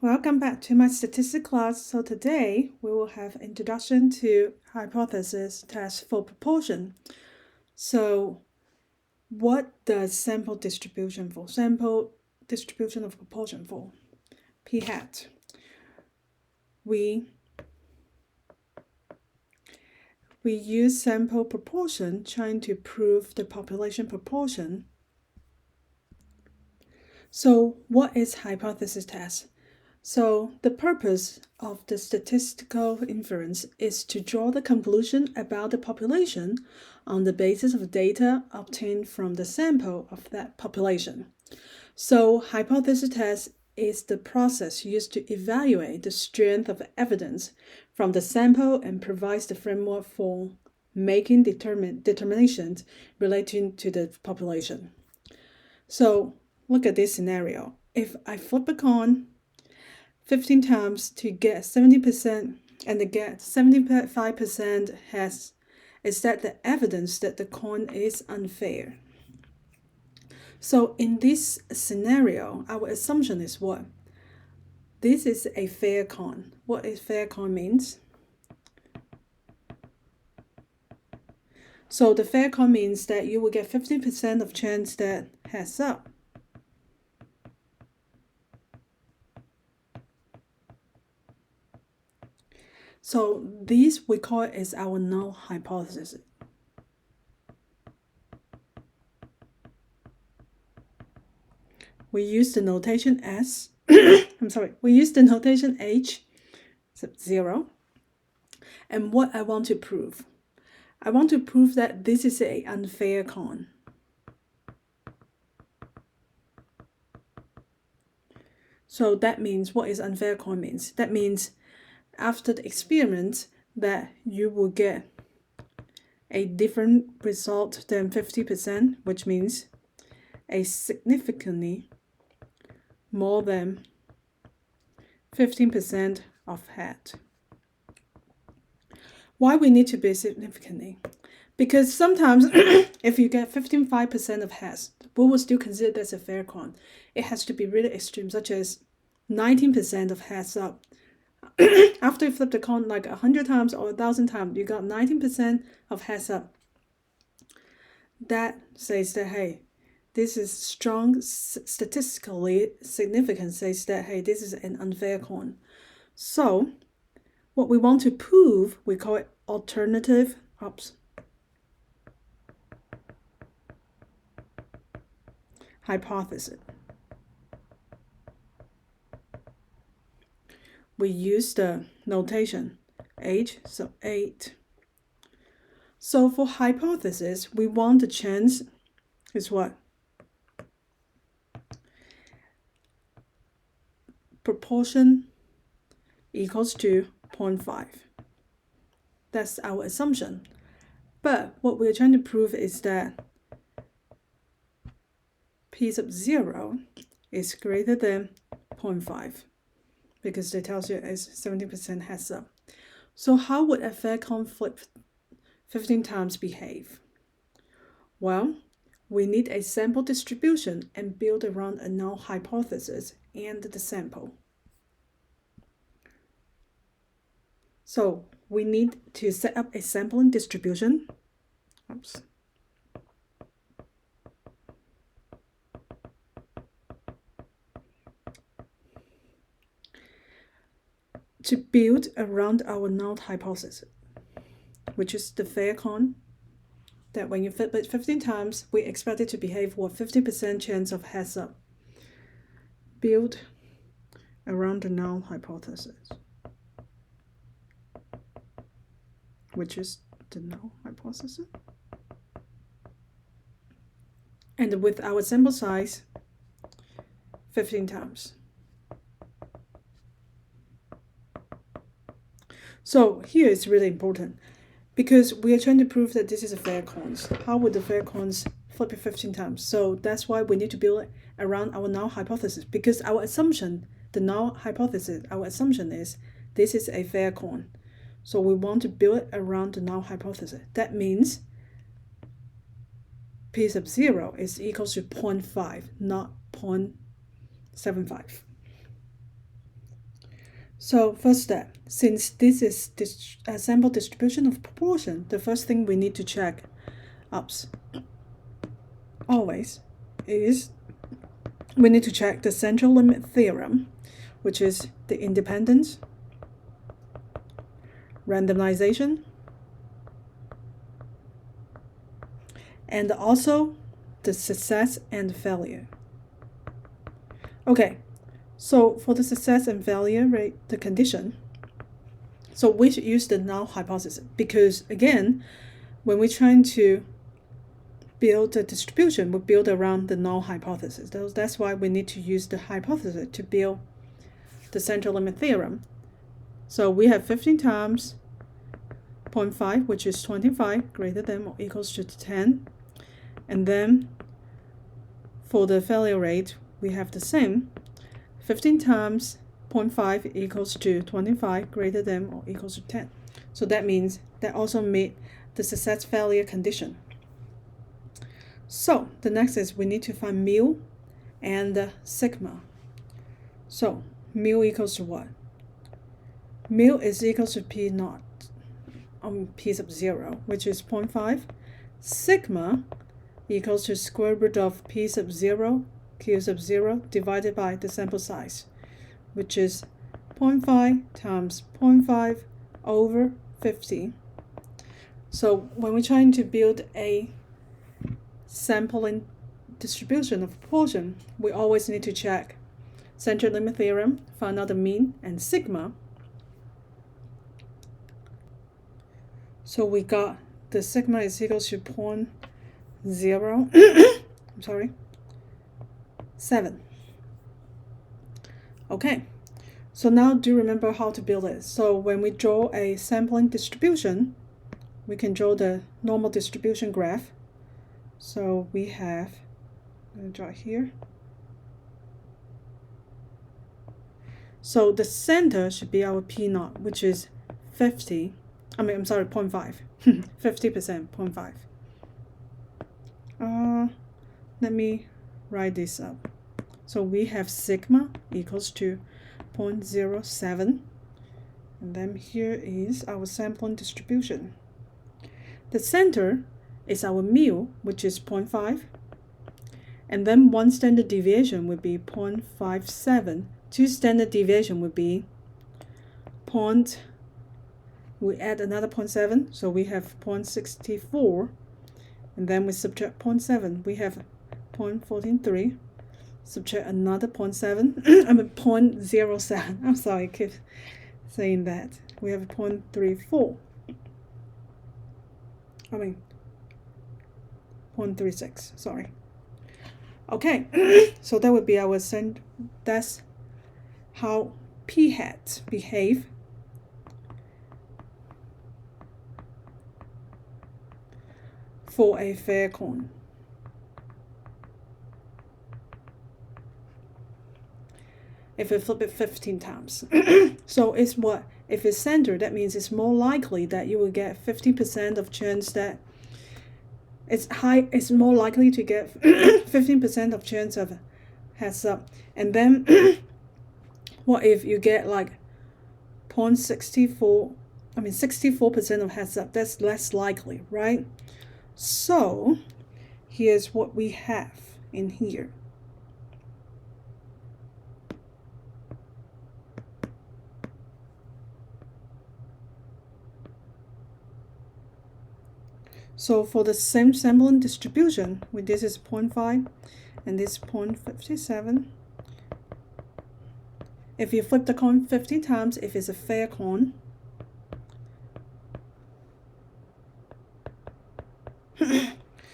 Welcome back to my statistics class. So today we will have introduction to hypothesis test for proportion. So what does sample distribution for? Sample distribution of proportion for? P hat. We use sample proportion trying to prove the population proportion. So what is hypothesis test? So the purpose of the statistical inference is to draw the conclusion about the population on the basis of data obtained from the sample of that population. So hypothesis test is the process used to evaluate the strength of evidence from the sample and provides the framework for making determinations relating to the population. So look at this scenario. If I flip a coin 15 times to get 70% and to get 75% is that the evidence that the coin is unfair. So in this scenario, our assumption is what? This is a fair coin. What is fair coin means? So the fair coin means that you will get 50% of chance that heads up. So this we call it is our null hypothesis. We use the notation S. We use the notation H, 0. And what I want to prove? I want to prove that this is an unfair coin. So that means, what is unfair coin means? That means after the experiment that you will get a different result than 50%, which means a significantly more than 15% of head. Why we need to be significantly? Because sometimes if you get 55% of heads, we will still consider that's a fair coin. It has to be really extreme, such as 19% of heads up. After you flip the coin like 100 times or 1,000 times, you got 19% of heads up. That says that, hey, this is strong, statistically significant, says that, hey, this is an unfair coin. So what we want to prove, we call it alternative hypothesis. We use the notation H, so 8. So for hypothesis, we want the chance is what? Proportion equals to 0.5. That's our assumption. But what we're trying to prove is that P sub 0 is greater than 0.5 because it tells you it's 70% heads up. So how would a fair coin flip 15 times behave? Well, we need a sample distribution and build around a null hypothesis and the sample. So we need to set up a sampling distribution. To build around our null hypothesis, which is the fair coin, that when you flip it 15 times, we expect it to behave with 50% chance of heads up. Build around the null hypothesis, which is the null hypothesis. And with our sample size, 15 times. So here it's really important because we are trying to prove that this is a fair coin. How would the fair coins flip it 15 times? So that's why we need to build around our null hypothesis, because our assumption, the null hypothesis, our assumption is this is a fair coin. So we want to build it around the null hypothesis. That means P sub 0 is equal to 0.5, not 0.75. So first step, since this is a sample distribution of proportion, the first thing we need to check always is we need to check the central limit theorem, which is the independence, randomization, and also the success and failure. Okay, so for the success and failure rate, the condition, so we should use the null hypothesis because, again, when we're trying to build a distribution, we build around the null hypothesis. That's why we need to use the hypothesis to build the central limit theorem. So we have 15 times 0.5, which is 25, greater than or equals to 10. And then for the failure rate, we have the same. 15 times 0.5 equals to 25, greater than or equals to 10. So that means that also meet the success failure condition. So the next is we need to find mu and sigma. So mu equals to what? Mu is equals to P naught on P sub 0, which is 0.5. Sigma equals to square root of P sub 0, Q sub 0 divided by the sample size, which is 0.5 times 0.5 over 50. So when we're trying to build a sampling distribution of proportion, we always need to check central limit theorem, find out the mean, and sigma. So we got the sigma is equal to 7. Okay, so now do remember how to build it. So when we draw a sampling distribution, we can draw the normal distribution graph. So we have, I'm going to draw here. So the center should be our P naught, which is 50. 0.5. 50%, 0.5. Let me write this up. So we have sigma equals to 0.07. And then here is our sampling distribution. The center is our mu, which is 0.5. And then one standard deviation would be 0.57. Two standard deviation would be we add another 0.7, so we have 0.64, and then we subtract 0.7, we have 0.143, subtract another 0.7, 0.07, I'm sorry, I keep saying that, we have 0.34, 0.36, sorry. Okay, so that would be our that's how p-hats behave for a fair cone. If we flip it 15 times. So it's what? If it's center, that means it's more likely that you will get 50% of chance that it's more likely to get 15% of chance of heads up. And then what if you get like 64% of heads up? That's less likely, right? So here's what we have in here. So for the same sampling distribution, this is 0.5 and this 0.57. If you flip the coin 50 times, if it's a fair cone,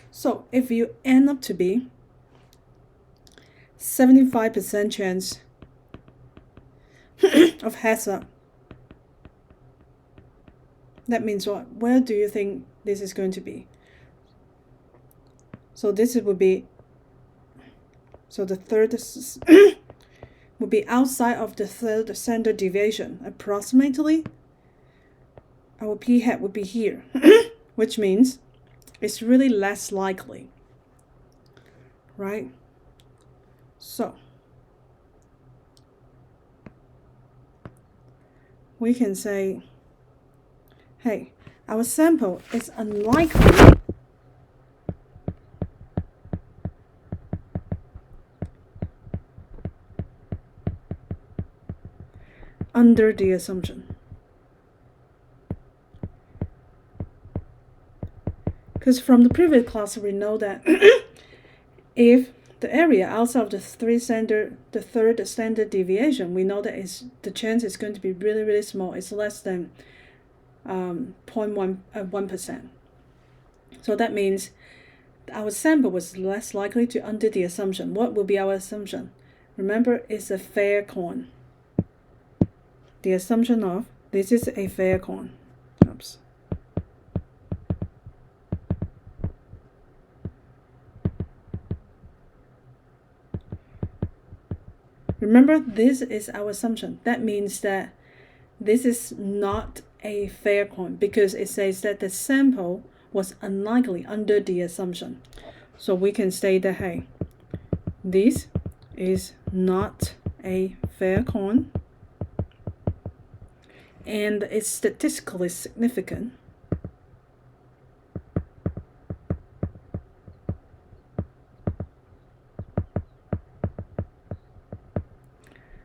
so if you end up to be 75% chance of heads up, that means what? Where do you think this is going to be? So this would be, so the third would be outside of the third standard deviation. Approximately, our p-hat would be here, which means it's really less likely, right? So we can say, hey, our sample is unlikely under the assumption. Because from the previous class, we know that if the area outside of the third standard deviation, we know that the chance is going to be really, really small. It's less than 0.1%. So that means our sample was less likely to under the assumption. What will be our assumption? Remember, it's a fair cone. The assumption of this is a fair cone. Oops. Remember, this is our assumption. That means that this is not a fair cone because it says that the sample was unlikely under the assumption. So we can say that, hey, this is not a fair cone and it's statistically significant.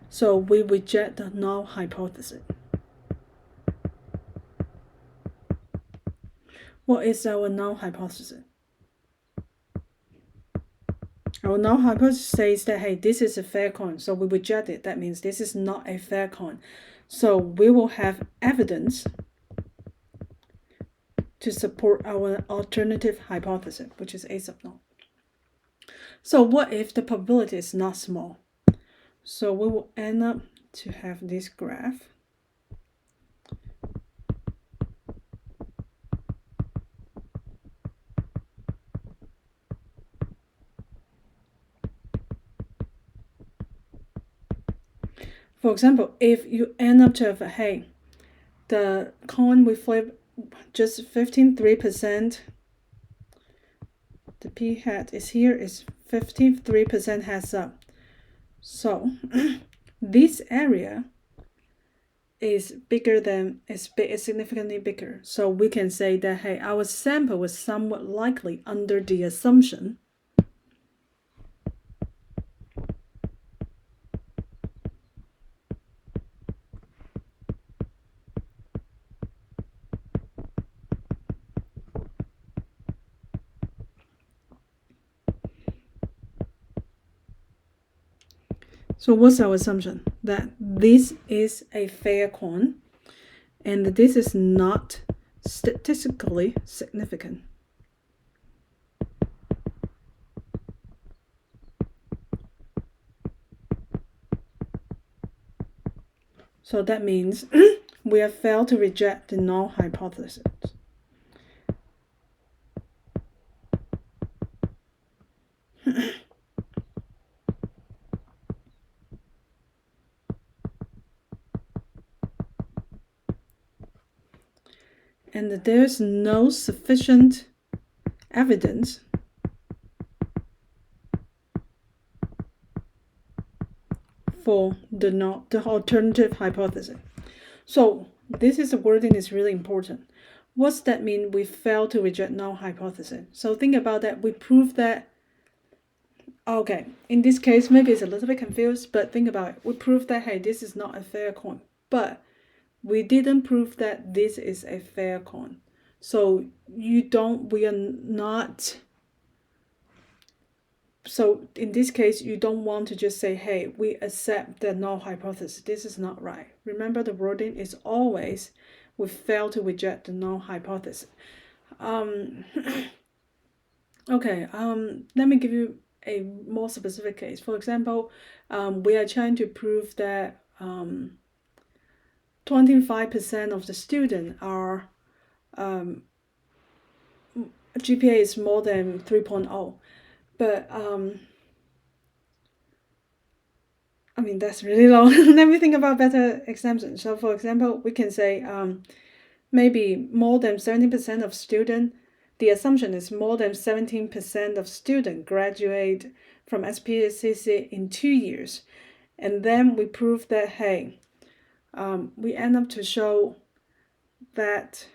So we reject the null hypothesis. What is our null hypothesis? Our null hypothesis says that, hey, this is a fair cone, so we reject it. That means this is not a fair cone. So we will have evidence to support our alternative hypothesis, which is A sub null. So what if the probability is not small? So we will end up to have this graph. For example, if you end up to have, hey, the cone we flip just 53%, the p hat is here, is 53% heads up. So this area is bigger than, is significantly bigger. So we can say that, hey, our sample was somewhat likely under the assumption So what's our assumption? That this is a fair cone and this is not statistically significant. So that means we have failed to reject the null hypothesis. And there's no sufficient evidence for the alternative hypothesis. So this is the wording is really important. What's that mean? We fail to reject null hypothesis. So think about that. We prove that, okay, in this case, maybe it's a little bit confused, but think about it. We proved that, hey, this is not a fair cone, but we didn't prove that this is a fair cone. So we are not, so in this case, you don't want to just say, hey, we accept the null hypothesis. This is not right. Remember, the wording is always, we fail to reject the null hypothesis. Okay, let me give you a more specific case. For example, we are trying to prove that 25% of the students are GPA is more than 3.0, but I mean, that's really low. Let me think about better exemption. So for example, we can say maybe more than 17% of students, the assumption is more than 17% of students graduate from SPSCC in 2 years. And then we prove that, hey, we end up to show that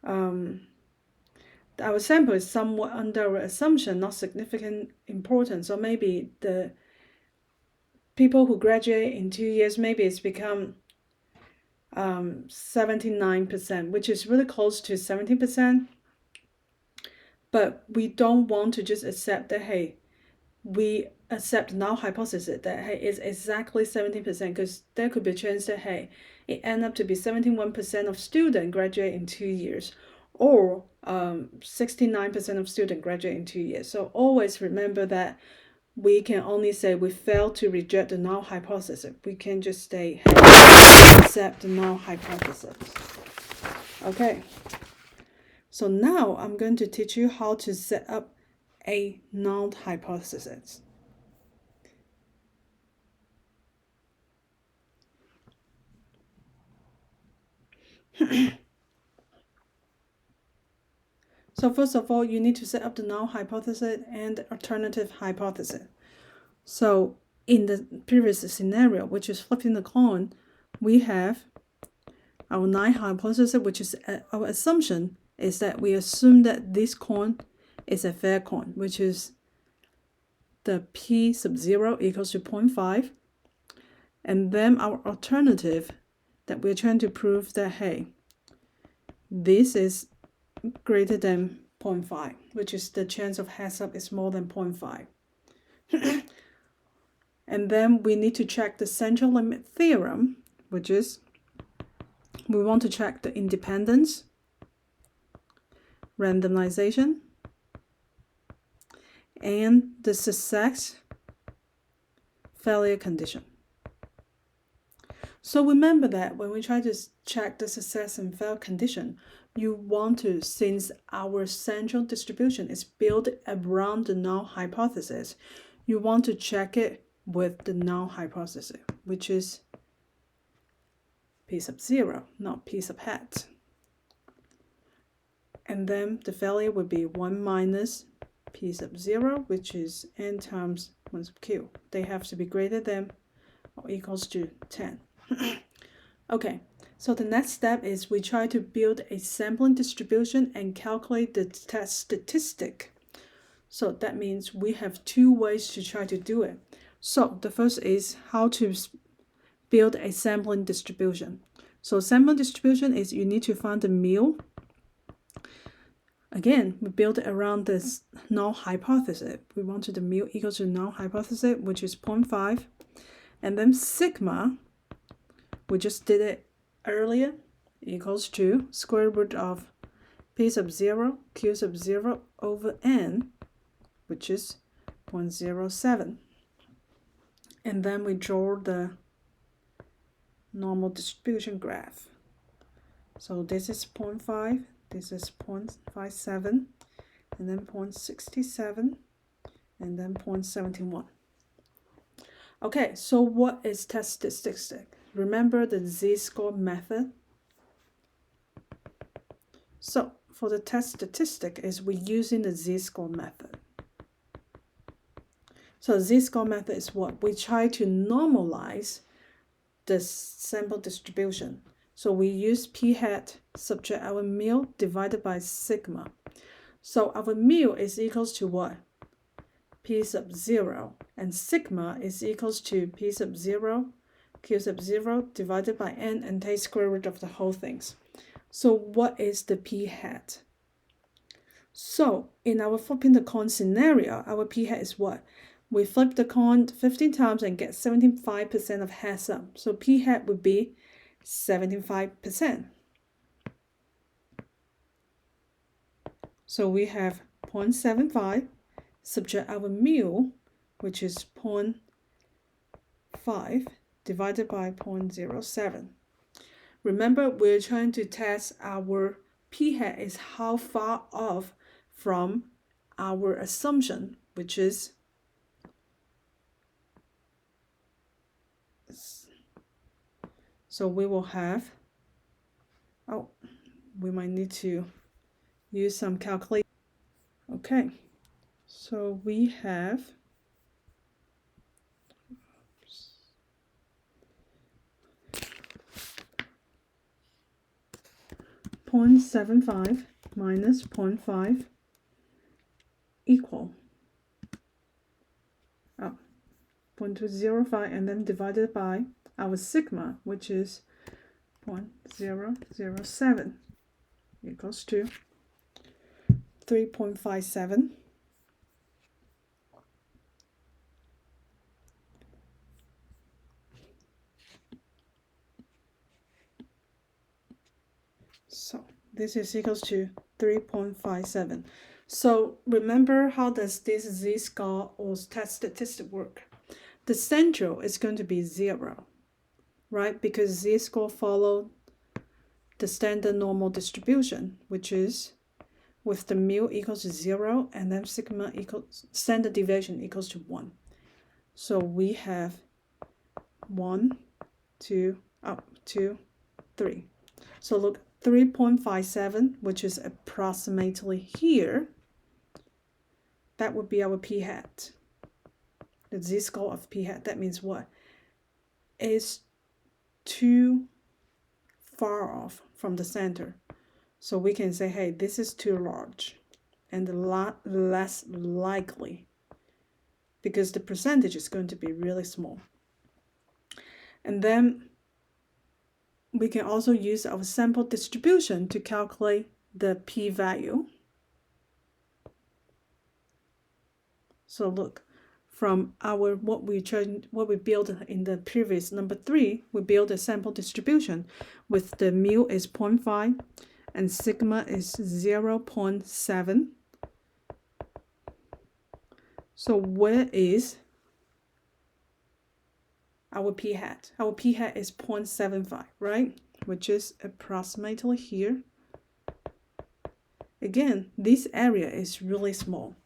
our sample is somewhat under our assumption, not significant importance, or maybe the people who graduate in 2 years, maybe it's become 79%, which is really close to 70%. But we don't want to just accept that, hey, we accept null hypothesis that, hey, it's exactly 70%, because there could be a chance that, hey, it end up to be 71% of students graduate in 2 years, or 69% of students graduate in 2 years. So always remember that we can only say we fail to reject the null hypothesis. We can just say, hey, accept the null hypothesis. Okay. So now I'm going to teach you how to set up a null hypothesis. So first of all, you need to set up the null hypothesis and the alternative hypothesis. So in the previous scenario, which is flipping the coin, we have our null hypothesis, which is our assumption is that we assume that this coin is a fair coin, which is the p sub 0 equals to 0.5. And then our alternative that we're trying to prove that, hey, this is greater than 0.5, which is the chance of heads up is more than 0.5. And then we need to check the central limit theorem, which is we want to check the independence, randomization, and the success failure condition. So remember that when we try to check the success and failure condition, you want to, since our central distribution is built around the null hypothesis, you want to check it with the null hypothesis, which is p sub 0, not p sub hat. And then the failure would be 1 minus p sub 0, which is n times 1 sub q. They have to be greater than or equals to 10. Okay, so the next step is we try to build a sampling distribution and calculate the test statistic. So that means we have two ways to try to do it. So the first is how to build a sampling distribution. So sampling distribution is you need to find the mean. Again, we build it around this null hypothesis. We wanted the mean equals to null hypothesis, which is 0.5. And then sigma, we just did it earlier, equals to square root of p sub 0, q sub 0 over n, which is 0.07. And then we draw the normal distribution graph. So this is 0.5, this is 0.57, and then 0.67, and then 0.71. Okay, so what is test statistic? Remember the z-score method? So for the test statistic is we're using the z-score method. So z-score method is what? We try to normalize the sample distribution. So we use p hat subject our mu divided by sigma. So our mu is equals to what? P sub 0, and sigma is equals to p sub 0, q sub 0 divided by n, and take square root of the whole things. So what is the p hat? So in our flipping the coin scenario, our p hat is what? We flip the coin 15 times and get 75% of heads up. So p hat would be 75%. So we have 0.75 subtract our mu, which is 0.5 divided by 0.07. Remember, we're trying to test our p hat is how far off from our assumption, which is so we will have, we might need to use some calculation. Okay, so we have 0.75 minus 0.5 equal 0.205, and then divided by our sigma, which is 0.007, equals to 3.57. So this is equals to 3.57. So remember, how does this z-score or test statistic work? The central is going to be 0, right? Because z-score follow the standard normal distribution, which is with the mu equals to 0 and then sigma equals standard deviation equals to 1. So we have 1, 2, up 2, 3. So look, 3.57, which is approximately here, that would be our p hat. The z-score of p hat. That means what? Is too far off from the center. So we can say, hey, this is too large and a lot less likely, because the percentage is going to be really small. And then we can also use our sample distribution to calculate the p-value. So look, from our what we built in the previous number 3, we build a sample distribution with the mu is 0.5 and sigma is 0.7. So where is our p hat? Our p hat is 0.75, right? Which is approximately here. Again, this area is really small.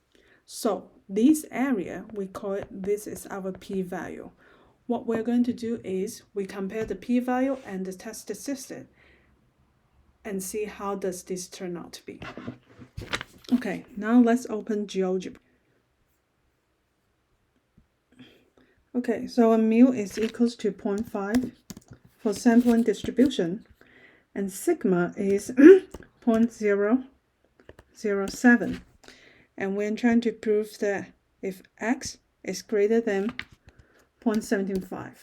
So this area, we call it, this is our p-value. What we're going to do is we compare the p-value and the test statistic and see how does this turn out to be. Okay, now let's open GeoGebra. Okay, so a mu is equals to 0.5 for sampling distribution, and sigma is 0.007. And we're trying to prove that if x is greater than 0.75,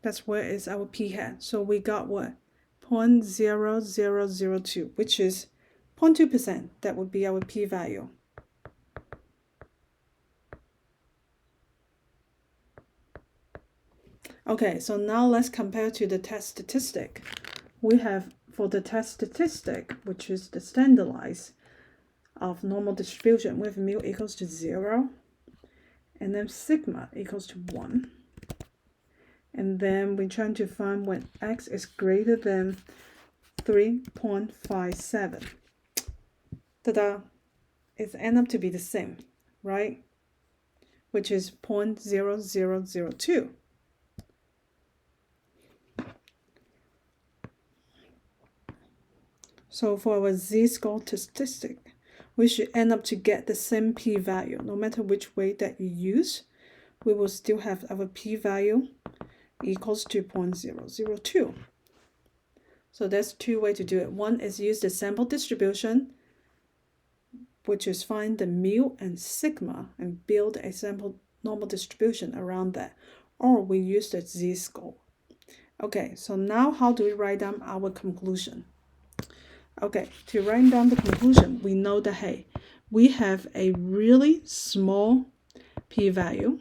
that's where is our p hat. So we got what? 0.0002, which is 0.2%. That would be our p-value. Okay, so now let's compare to the test statistic. We have, for the test statistic, which is the standardized of normal distribution, with mu equals to 0, and then sigma equals to 1. And then we're trying to find when x is greater than 3.57. Ta-da! It ends up to be the same, right? Which is 0.0002. So for our z-score statistic, we should end up to get the same p-value. No matter which way that you use, we will still have our p-value equals to 0.002. So that's two ways to do it. One is use the sample distribution, which is find the mu and sigma and build a sample normal distribution around that. Or we use the z-score. Okay, so now how do we write down our conclusion? Okay, to write down the conclusion, we know that, hey, we have a really small p-value.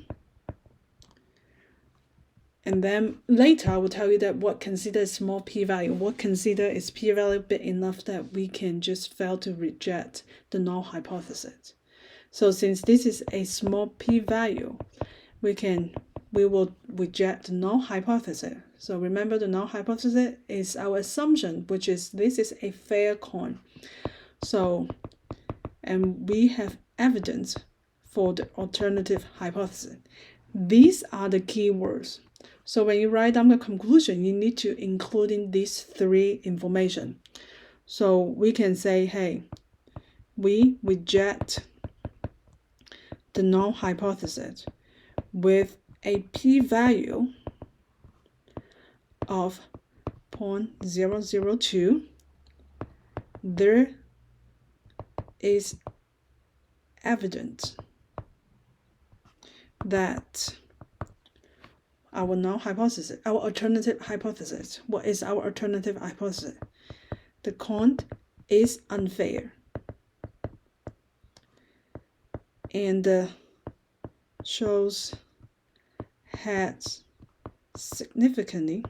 And then later I will tell you that what consider a small p-value, what consider is p-value big enough that we can just fail to reject the null hypothesis. So since this is a small p-value, we will reject the null hypothesis. So remember, the null hypothesis is our assumption, which is this is a fair coin. So, and we have evidence for the alternative hypothesis. These are the key words. So when you write down the conclusion, you need to include in these 3 information. So we can say, hey, we reject the null hypothesis with a p-value of 0.002, there is evidence that our null hypothesis, our alternative hypothesis. What is our alternative hypothesis? The count is unfair. And shows heads significantly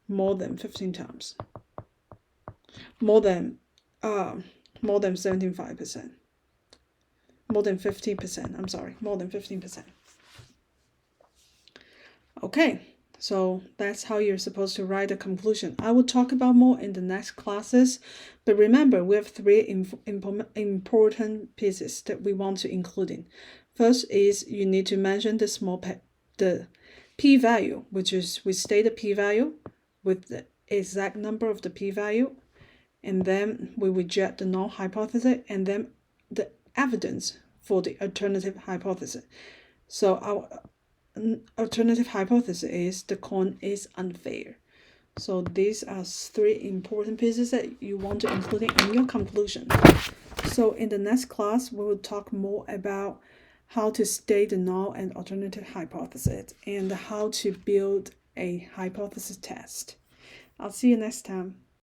more than 15 times. More than 75%. More than 50%. I'm sorry, more than 15%. Okay, so that's how you're supposed to write a conclusion. I will talk about more in the next classes, but remember we have three important pieces that we want to include in. First is you need to mention the p-value, which is we state the p-value with the exact number of the p-value, and then we reject the null hypothesis, and then the evidence for the alternative hypothesis. So our alternative hypothesis is the count is unfair. So these are three important pieces that you want to include in your conclusion. So in the next class, we will talk more about how to state the null and alternative hypothesis and how to build a hypothesis test. I'll see you next time.